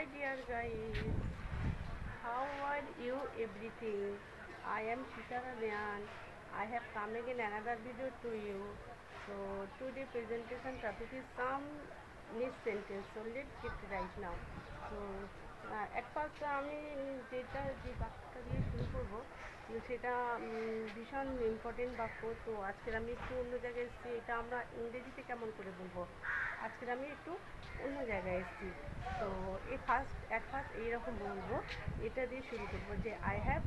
Hi dear guys, how are you everything? I am Shishara Dhyan. I have come again another video to you. So today presentation topic is some niche sentence. So let's get right now. So at first আমি যে বাক্যটা দিয়ে শুরু করবো সেটা ভীষণ important বাক্য। তো আজকের আমি একটু অন্য জায়গায় এসেছি, এটা আমরা ইংরেজিতে কেমন করে বলবো, আজকের আমি একটু অন্য জায়গায় এসেছি। তো অ্যাট ফার্স্ট এইরকম বলবো, এটা দিয়ে শুরু করবো যে I have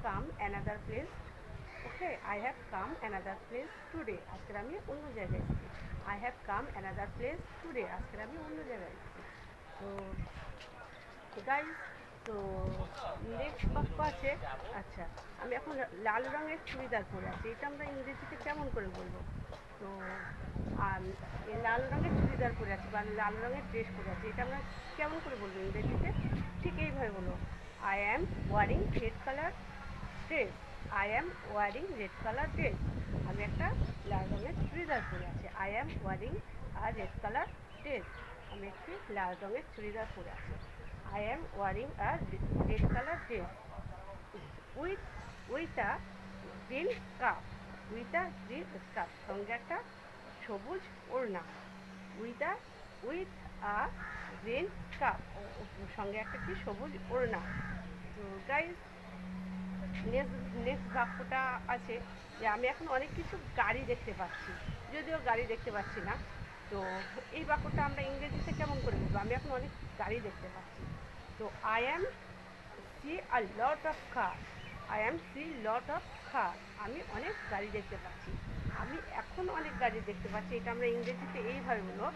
come another place. Okay, I have come another place today, আজকের আমি অন্য জায়গায় এসেছি। I have come another place today, আজকের আমি অন্য জায়গায় এসেছি। তো গাইজ, তো নেক্সট বাক্য আছে, আচ্ছা আমি এখন লাল রঙের চুড়িদার পরে আছি, এটা আমরা ইংরেজিতে কেমন করে বলবো? তো লাল রঙের চুড়িদার পরে আছি বা লাল রঙের ড্রেস পরে আছি, এটা আমরা কেমন করে বলবো ইংরেজিতে? ঠিক এইভাবে বলবো, I am wearing red colour dress. I am wearing red colour dress, আমি একটা লাল রঙের চুড়িদার পরে আছি। I am wearing a red colour dress, আমি একটি লাল রঙের চুড়িদার পরে আছি। I am wearing a red colour dress with a green scarf. With a green scarf, সঙ্গে একটা সবুজ ওড়না। উইথ আ গ্রিন স্কার্ফ, সঙ্গে একটা কি সবুজ ওড়না। তো গাইজ, নেক্সট বাক্যটা আছে যে আমি এখন অনেক কিছু গাড়ি দেখতে পাচ্ছি, যদিও গাড়ি দেখতে পাচ্ছি না। তো এই বাক্যটা আমরা ইংরেজিতে কেমন করে বলবো? আমি এখন অনেক গাড়ি দেখতে পাচ্ছি। তো I am see a lot of car. I am see lot of car, আমি অনেক গাড়ি দেখতে পাচ্ছি। আমি এখন অনেক গাড়ি দেখতে পাচ্ছি, এটা আমরা ইংরেজিতে এইভাবে বলবো,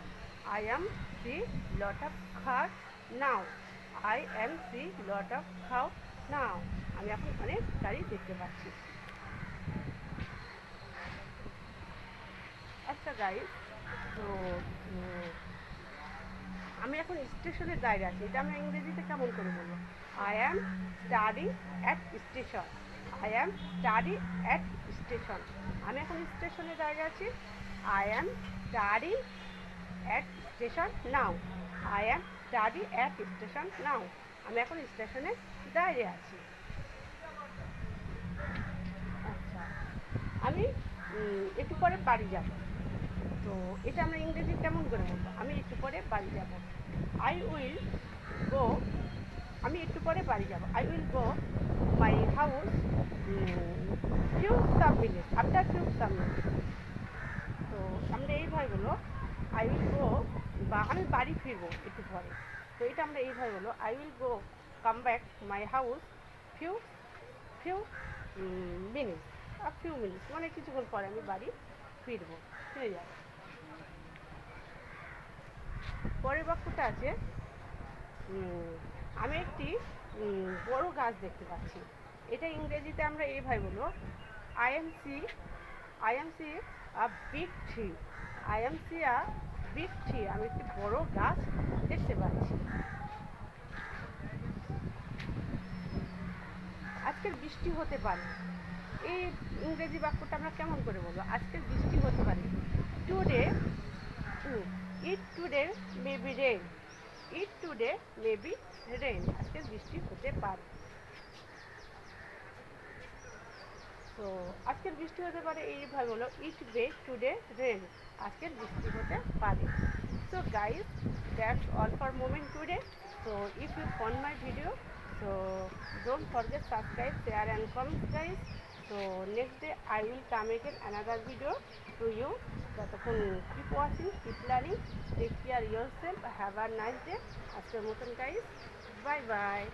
I am see lot of car now. I am see lot of car now, আমি এখন অনেক গাড়ি দেখতে পাচ্ছি। আচ্ছা গাইজ, তো আমি এখন স্টেশনে দাঁড়িয়ে আছি, এটা আমরা ইংরেজিতে কেমন করে বলবো? I am study at station. I am study at station, আমি এখন স্টেশনে দাঁড়িয়ে আছি। I am study at station now. I am study at station now, আমি এখন স্টেশনে দাঁড়িয়ে আছি। আচ্ছা, আমি একটু পরে বাড়ি যাব। তো এটা আমরা ইংরেজি কেমন করে বলবো? আমি একটু পরে বাড়ি যাব। আই উইল গো, আমি একটু পরে বাড়ি যাব। I will go my house few some minutes, after few some minutes. তো আমরা এইভাবে বলবো, আই উইল গো, বা আমি বাড়ি ফিরবো একটু পরে। তো এটা আমরা এইভাবে বলবো, I will go come back my house few few minutes. Few minutes মানে কিছুক্ষণ পরে আমি বাড়ি ফিরে যাব। পরের বাক্যটা আছে, আমি একটি বড় গাছ দেখতে পাচ্ছি, এটা ইংরেজিতে আমরা এইভাবে বলবো, I am C a big tree. I am C a big tree, আমি একটি বড় গাছ দেখতে পাচ্ছি। আজকের বৃষ্টি হতে পারে, এই ইংরেজি বাক্যটা আমরা কেমন করে বলবো? আজকের বৃষ্টি হতে পারে। Today today may be rain. Today may be rain, আজকের বৃষ্টি হতে পারে। তো আজকের বৃষ্টি হতে পারে এইভাবে হলো, ইট মে টুডে রেন, আজকের বৃষ্টি হতে পারে। So guys, that's all for moment today. So if you found my video, so don't forget subscribe, share and comment guys. So next day I will come again another video to you. ততক্ষণ keep watching, keep learning, take care yourself, have a nice day. আজকের মতন guys, bye bye.